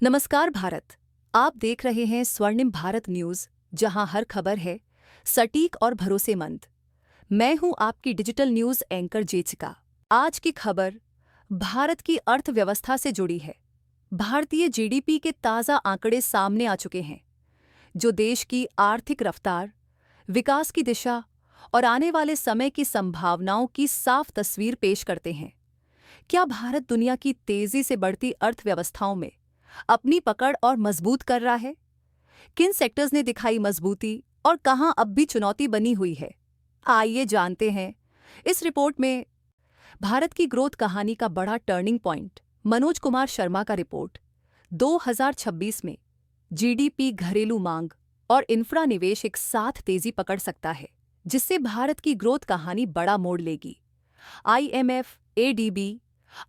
नमस्कार भारत। आप देख रहे हैं स्वर्णिम भारत न्यूज, जहां हर खबर है सटीक और भरोसेमंद। मैं हूं आपकी डिजिटल न्यूज एंकर जेचिका। आज की खबर भारत की अर्थव्यवस्था से जुड़ी है। भारतीय जीडीपी के ताज़ा आंकड़े सामने आ चुके हैं, जो देश की आर्थिक रफ्तार, विकास की दिशा और आने वाले समय की संभावनाओं की साफ तस्वीर पेश करते हैं। क्या भारत दुनिया की तेजी से बढ़ती अर्थव्यवस्थाओं में अपनी पकड़ और मजबूत कर रहा है? किन सेक्टर्स ने दिखाई मजबूती और कहां अब भी चुनौती बनी हुई है? आइए जानते हैं इस रिपोर्ट में। भारत की ग्रोथ कहानी का बड़ा टर्निंग पॉइंट। मनोज कुमार शर्मा का रिपोर्ट। 2026 में जीडीपी, घरेलू मांग और इंफ्रा निवेश एक साथ तेजी पकड़ सकता है, जिससे भारत की ग्रोथ कहानी बड़ा मोड़ लेगी। आईएमएफ, एडीबी,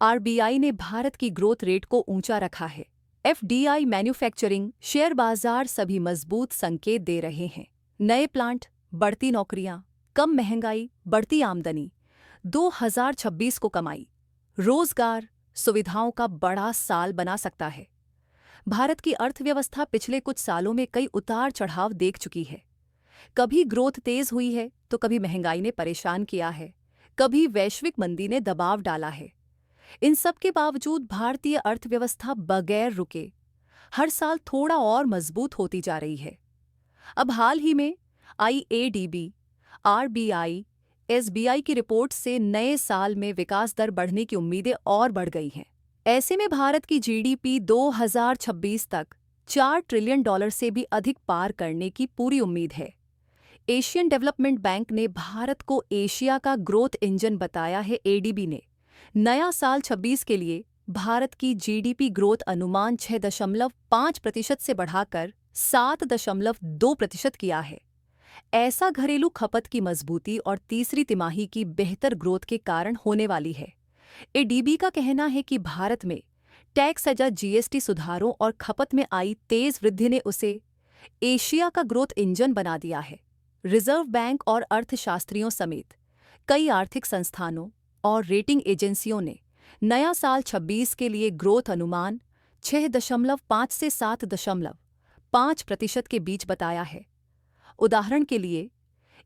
आरबीआई ने भारत की ग्रोथ रेट को ऊंचा रखा है। एफडीआई, मैन्युफैक्चरिंग, शेयर बाजार सभी मजबूत संकेत दे रहे हैं। नए प्लांट, बढ़ती नौकरियां, कम महंगाई, बढ़ती आमदनी। 2026 को कमाई, रोजगार, सुविधाओं का बड़ा साल बना सकता है। भारत की अर्थव्यवस्था पिछले कुछ सालों में कई उतार चढ़ाव देख चुकी है। कभी ग्रोथ तेज हुई है तो कभी महंगाई ने परेशान किया है, कभी वैश्विक मंदी ने दबाव डाला है। इन सब के बावजूद भारतीय अर्थव्यवस्था बगैर रुके हर साल थोड़ा और मजबूत होती जा रही है। अब हाल ही में आईएडीबी, आरबीआई, एसबीआई की रिपोर्ट से नए साल में विकास दर बढ़ने की उम्मीदें और बढ़ गई हैं। ऐसे में भारत की जीडीपी 2026 तक $4 ट्रिलियन से भी अधिक पार करने की पूरी उम्मीद है। एशियन डेवलपमेंट बैंक ने भारत को एशिया का ग्रोथ इंजन बताया है। एडीबी ने नया साल 26 के लिए भारत की जीडीपी ग्रोथ अनुमान 6.5% से बढ़ाकर 7.2% किया है। ऐसा घरेलू खपत की मजबूती और तीसरी तिमाही की बेहतर ग्रोथ के कारण होने वाली है। एडीबी का कहना है कि भारत में टैक्स सजा जीएसटी सुधारों और खपत में आई तेज वृद्धि ने उसे एशिया का ग्रोथ इंजन बना दिया है। रिजर्व बैंक और अर्थशास्त्रियों समेत कई आर्थिक संस्थानों और रेटिंग एजेंसियों ने नया साल 26 के लिए ग्रोथ अनुमान 6.5 से 7.5% के बीच बताया है। उदाहरण के लिए,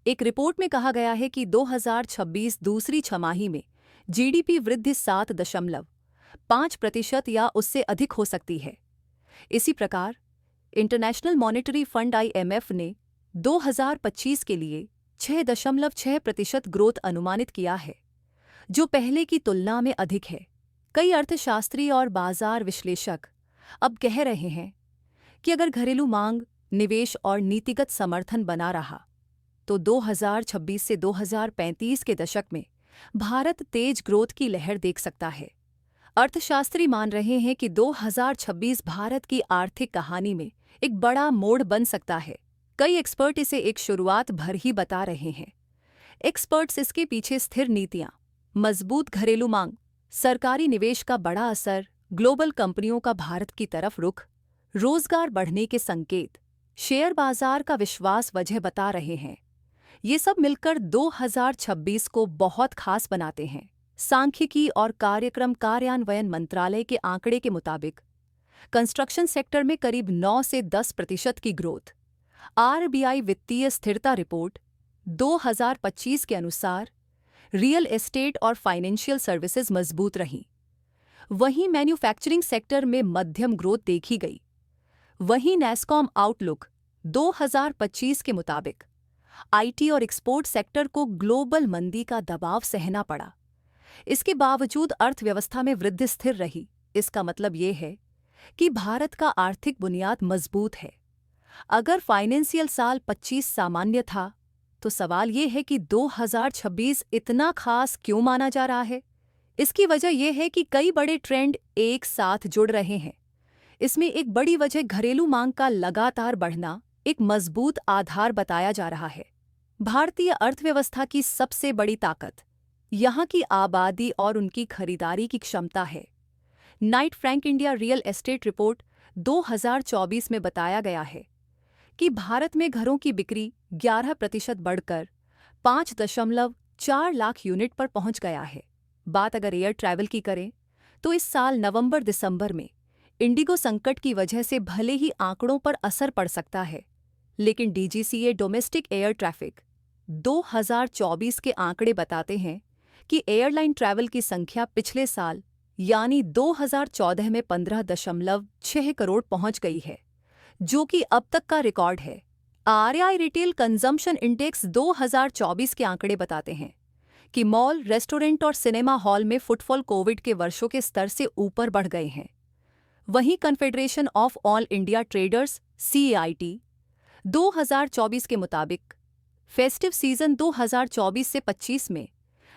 एक रिपोर्ट में कहा गया है कि 2026 दूसरी छमाही में जीडीपी वृद्धि 7.5% या उससे अधिक हो सकती है। इसी प्रकार इंटरनेशनल मॉनेटरी फंड आईएमएफ ने 2025 के लिए 6.6% ग्रोथ अनुमानित किया है, जो पहले की तुलना में अधिक है। कई अर्थशास्त्री और बाजार विश्लेषक अब कह रहे हैं कि अगर घरेलू मांग, निवेश और नीतिगत समर्थन बना रहा तो 2026 से 2035 के दशक में भारत तेज ग्रोथ की लहर देख सकता है। अर्थशास्त्री मान रहे हैं कि 2026 भारत की आर्थिक कहानी में एक बड़ा मोड़ बन सकता है। कई एक्सपर्ट इसे एक शुरुआत भर ही बता रहे हैं। एक्सपर्ट्स इसके पीछे स्थिर नीतियां, मजबूत घरेलू मांग, सरकारी निवेश का बड़ा असर, ग्लोबल कंपनियों का भारत की तरफ रुख, रोजगार बढ़ने के संकेत, शेयर बाजार का विश्वास वजह बता रहे हैं। ये सब मिलकर 2026 को बहुत खास बनाते हैं। सांख्यिकी और कार्यक्रम कार्यान्वयन मंत्रालय के आंकड़े के मुताबिक कंस्ट्रक्शन सेक्टर में करीब 9 से 10% की ग्रोथ। आरबीआई वित्तीय स्थिरता रिपोर्ट 2025 के अनुसार रियल एस्टेट और फाइनेंशियल सर्विसेज मजबूत रहीं। वहीं मैन्युफैक्चरिंग सेक्टर में मध्यम ग्रोथ देखी गई। वहीं नैस्कॉम आउटलुक 2025 के मुताबिक आईटी और एक्सपोर्ट सेक्टर को ग्लोबल मंदी का दबाव सहना पड़ा। इसके बावजूद अर्थव्यवस्था में वृद्धि स्थिर रही। इसका मतलब ये है कि भारत का आर्थिक बुनियाद मजबूत है। अगर फाइनेंशियल साल 25 सामान्य था, तो सवाल ये है कि 2026 इतना खास क्यों माना जा रहा है? इसकी वजह यह है कि कई बड़े ट्रेंड एक साथ जुड़ रहे हैं। इसमें एक बड़ी वजह घरेलू मांग का लगातार बढ़ना एक मजबूत आधार बताया जा रहा है। भारतीय अर्थव्यवस्था की सबसे बड़ी ताकत यहाँ की आबादी और उनकी खरीदारी की क्षमता है। Knight Frank India real estate report 2024 में बताया गया है कि भारत में घरों की बिक्री 11% बढ़कर 5.4 लाख यूनिट पर पहुंच गया है। बात अगर एयर ट्रैवल की करें तो इस साल नवंबर-दिसंबर में इंडिगो संकट की वजह से भले ही आंकड़ों पर असर पड़ सकता है, लेकिन डीजीसीए डोमेस्टिक एयर ट्रैफिक 2024 के आंकड़े बताते हैं कि एयरलाइन ट्रैवल की संख्या पिछले साल यानी 2014 में 15.6 करोड़ पहुंच गई है, जो कि अब तक का रिकॉर्ड है। आरआई रिटेल कंजम्पशन इंडेक्स 2024 के आंकड़े बताते हैं कि मॉल, रेस्टोरेंट और सिनेमा हॉल में फुटफॉल कोविड के वर्षों के स्तर से ऊपर बढ़ गए हैं। वहीं confederation of all India traders (CAIT) 2024 के मुताबिक फेस्टिव सीजन 2024 से 25 में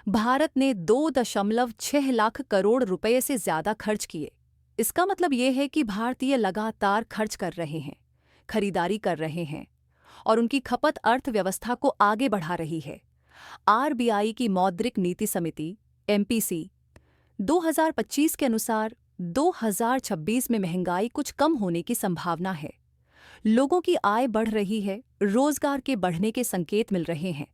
भारत ने 2.6 लाख करोड़ रुपए से ज्यादा खर्च किए। इसका मतलब ये है कि भारतीय लगातार खर्च कर रहे हैं, खरीदारी कर रहे हैं और उनकी खपत अर्थव्यवस्था को आगे बढ़ा रही है। आरबीआई की मौद्रिक नीति समिति (MPC) 2025 के अनुसार 2026 में महंगाई कुछ कम होने की संभावना है। लोगों की आय बढ़ रही है, रोजगार के बढ़ने के संकेत मिल रहे हैं।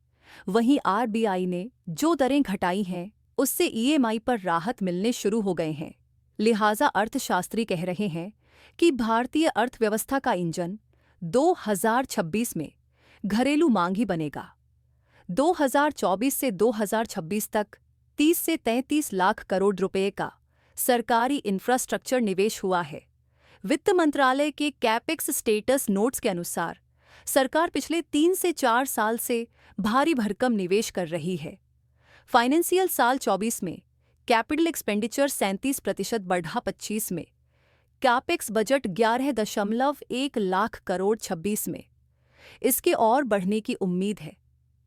वहीं आरबीआई ने जो दरें घटाई हैं, उससे ईएमआई पर राहत मिलने शुरू हो गए हैं। लिहाजा अर्थशास्त्री कह रहे हैं कि भारतीय अर्थव्यवस्था का इंजन 2026 में घरेलू मांग ही बनेगा। 2024 से 2026 तक 30 से 33 लाख करोड़ रुपए का सरकारी इंफ्रास्ट्रक्चर निवेश हुआ है। वित्त मंत्रालय के कैपेक्स स्टेटस नोट्स के अनुसार सरकार पिछले 3 से 4 साल से भारी भरकम निवेश कर रही है। फाइनेंशियल साल 24 में कैपिटल एक्सपेंडिचर 37% बढ़ा 25 में। कैपेक्स बजट 11.1 लाख करोड़ 26 में। इसके और बढ़ने की उम्मीद है।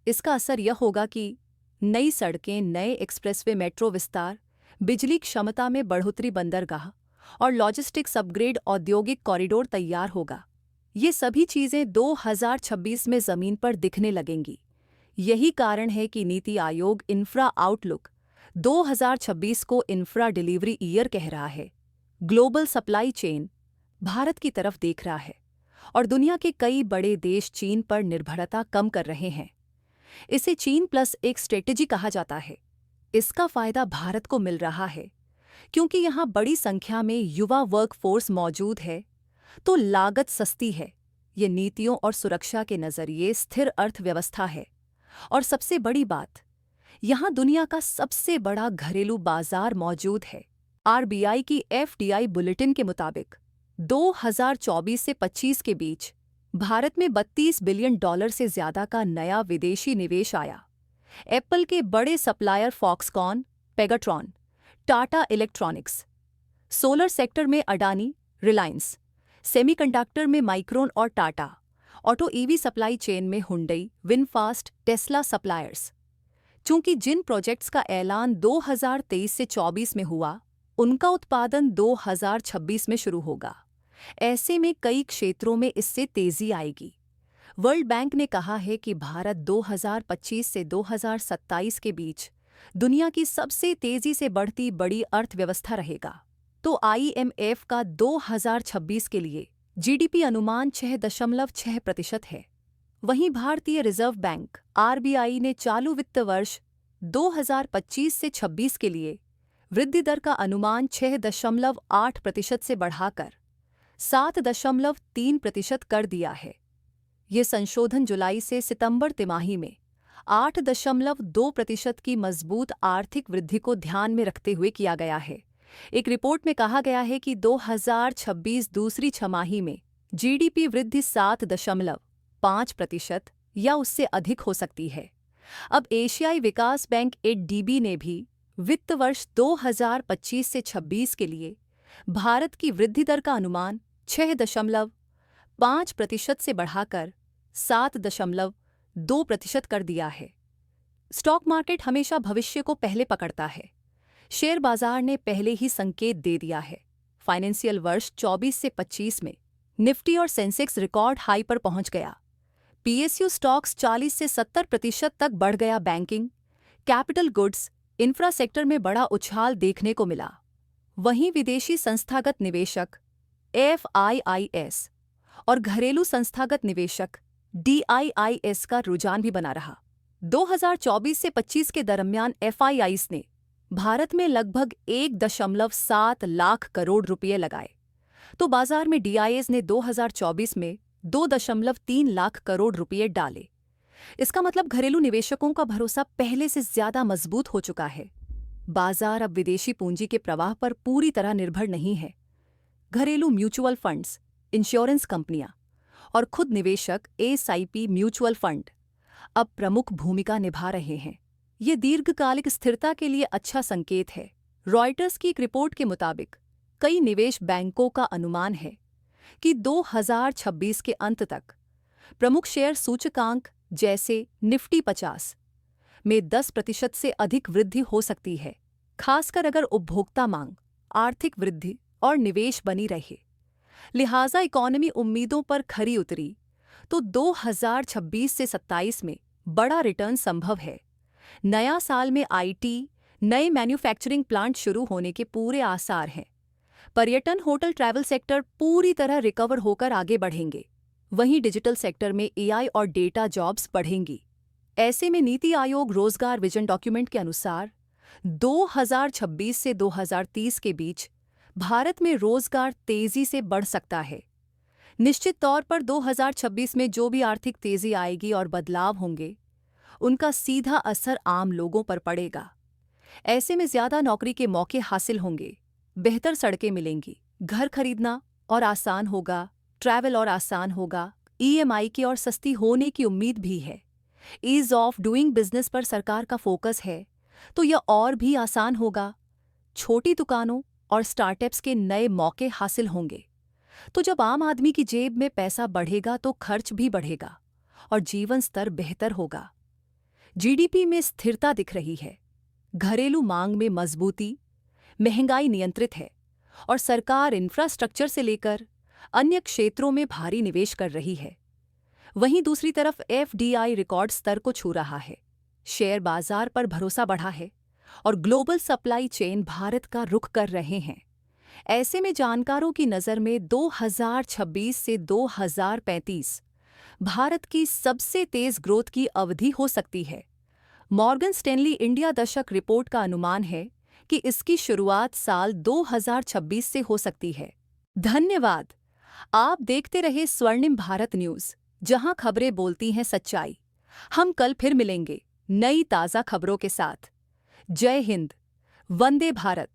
इसका असर यह होगा कि नई सड़कें, नए एक्सप्रेसवे, मेट्रो विस्तार, बिजली क्षमता में बढ़ोतरी, बंदरगाह और लॉजिस्टिक्स अपग्रेड, औद्योगिक कॉरिडोर तैयार होगा। ये सभी चीजें 2026 में जमीन पर दिखने लगेंगी। यही कारण है कि नीति आयोग इंफ्रा आउटलुक 2026 को इंफ्रा डिलीवरी ईयर कह रहा है। ग्लोबल सप्लाई चेन भारत की तरफ देख रहा है और दुनिया के कई बड़े देश चीन पर निर्भरता कम कर रहे हैं। इसे चीन प्लस एक स्ट्रेटेजी कहा जाता है। इसका फायदा भारत को मिल रहा है क्योंकि यहाँ बड़ी संख्या में युवा वर्कफोर्स मौजूद है, तो लागत सस्ती है। ये नीतियों और सुरक्षा के नजरिए स्थिर अर्थव्यवस्था है और सबसे बड़ी बात, यहाँ दुनिया का सबसे बड़ा घरेलू बाजार मौजूद है। आरबीआई की एफडीआई बुलेटिन के मुताबिक 2024 से 25 के बीच भारत में $32 बिलियन से ज्यादा का नया विदेशी निवेश आया। एप्पल के बड़े supplier Foxconn, Pegatron, Tata electronics, solar sector में अडानी, रिलायंस, सेमीकंडक्टर में माइक्रोन और Tata, auto EV supply chain में हुंडई, विनफास्ट, टेस्ला सप्लायर्स। चूंकि जिन प्रोजेक्ट्स का ऐलान 2023 से 24 में हुआ, उनका उत्पादन 2026 में शुरू होगा। ऐसे में कई क्षेत्रों में इससे तेजी आएगी। वर्ल्ड बैंक ने कहा है कि भारत 2025 से 2027 के बीच दुनिया की सबसे तेजी से बढ़ती बड़ी अर्थव्यवस्था रहेगा। तो आईएमएफ का 2026 के लिए जीडीपी अनुमान 6.6% है। वहीं भारतीय रिजर्व बैंक आरबीआई ने चालू वित्त वर्ष 2025 से 26 के लिए वृद्धि दर का अनुमान 6.8% से बढ़ाकर 7.3% कर दिया है। ये संशोधन जुलाई से सितंबर तिमाही में 8.2% की मजबूत आर्थिक वृद्धि को ध्यान में रखते हुए किया गया है। एक रिपोर्ट में कहा गया है कि 2026 दूसरी छमाही में जीडीपी वृद्धि 7.5% या उससे अधिक हो सकती है। अब एशियाई विकास बैंक एडीबी ने भी वित्त वर्ष 2025 से 26 के लिए भारत की वृद्धि दर का अनुमान 6.5% से बढ़ाकर 7.2% कर दिया है। स्टॉक मार्केट हमेशा भविष्य को पहले पकड़ता है। शेयर बाजार ने पहले ही संकेत दे दिया है। फाइनेंशियल वर्ष 24 से 25 में निफ्टी और सेंसेक्स रिकॉर्ड हाई पर पहुंच गया। पीएसयू स्टॉक्स 40 से 70% तक बढ़ गया। Banking, capital goods, infra sector में बड़ा उछाल देखने को मिला। वहीं विदेशी संस्थागत निवेशक एफआईआईएस और घरेलू संस्थागत निवेशक डीआईआईएस का रुझान भी बना रहा। 2024 से 25 के दरमियान एफआईआईएस ने भारत में लगभग 1.7 लाख करोड़ रुपए लगाए। तो बाजार में डीआईएस ने 2024 में 2.3 लाख करोड़ रुपए डाले। इसका मतलब घरेलू निवेशकों का भरोसा पहले से ज्यादा मजबूत हो चुका है। बाजार अब विदेशी पूंजी के प्रवाह पर पूरी तरह निर्भर नहीं है। घरेलू म्यूचुअल फंड्स, इंश्योरेंस कंपनियां और खुद निवेशक एसआईपी म्यूचुअल फंड अब प्रमुख भूमिका निभा रहे हैं। ये दीर्घकालिक स्थिरता के लिए अच्छा संकेत है। रॉयटर्स की एक रिपोर्ट के मुताबिक कई निवेश बैंकों का अनुमान है कि 2026 के अंत तक प्रमुख शेयर सूचकांक जैसे निफ्टी 50 में 10% से अधिक वृद्धि हो सकती है, खासकर अगर उपभोक्ता मांग, आर्थिक वृद्धि और निवेश बनी रहे। लिहाजा इकॉनमी उम्मीदों पर खरी उतरी तो 2026 से 27 में बड़ा रिटर्न संभव है। नया साल में आईटी, नए मैन्युफैक्चरिंग प्लांट शुरू होने के पूरे आसार हैं। पर्यटन, होटल, ट्रैवल सेक्टर पूरी तरह रिकवर होकर आगे बढ़ेंगे। वहीं डिजिटल सेक्टर में एआई और डेटा जॉब्स बढ़ेंगी। ऐसे में नीति आयोग रोजगार विजन डॉक्यूमेंट के अनुसार 2026 से 2030 के बीच भारत में रोजगार तेजी से बढ़ सकता है। निश्चित तौर पर 2026 में जो भी आर्थिक तेजी आएगी और बदलाव होंगे, उनका सीधा असर आम लोगों पर पड़ेगा। ऐसे में ज्यादा नौकरी के मौके हासिल होंगे, बेहतर सड़कें मिलेंगी, घर खरीदना और आसान होगा, ट्रैवल और आसान होगा, ईएमआई की और सस्ती होने की उम्मीद भी है। ईज ऑफ डूइंग बिजनेस पर सरकार का फोकस है, तो यह और भी आसान होगा। छोटी दुकानों और स्टार्टअप्स के नए मौके हासिल होंगे। तो जब आम आदमी की जेब में पैसा बढ़ेगा तो खर्च भी बढ़ेगा और जीवन स्तर बेहतर होगा। जीडीपी में स्थिरता दिख रही है, घरेलू मांग में मजबूती, महंगाई नियंत्रित है और सरकार इंफ्रास्ट्रक्चर से लेकर अन्य क्षेत्रों में भारी निवेश कर रही है। वहीं दूसरी तरफ एफडीआई रिकॉर्ड स्तर को छू रहा है। शेयर बाजार पर भरोसा बढ़ा है और ग्लोबल सप्लाई चेन भारत का रुख कर रहे हैं। ऐसे में जानकारों की नज़र में 2026 से 2035 भारत की सबसे तेज ग्रोथ की अवधि हो सकती है। मॉर्गन स्टैनली इंडिया दशक रिपोर्ट का अनुमान है कि इसकी शुरुआत साल 2026 से हो सकती है। धन्यवाद। आप देखते रहे स्वर्णिम भारत न्यूज़, जहां खबरें बोलती हैं सच्चाई। हम कल फिर मिलेंगे नई ताज़ा खबरों के साथ। जय हिंद, वंदे भारत।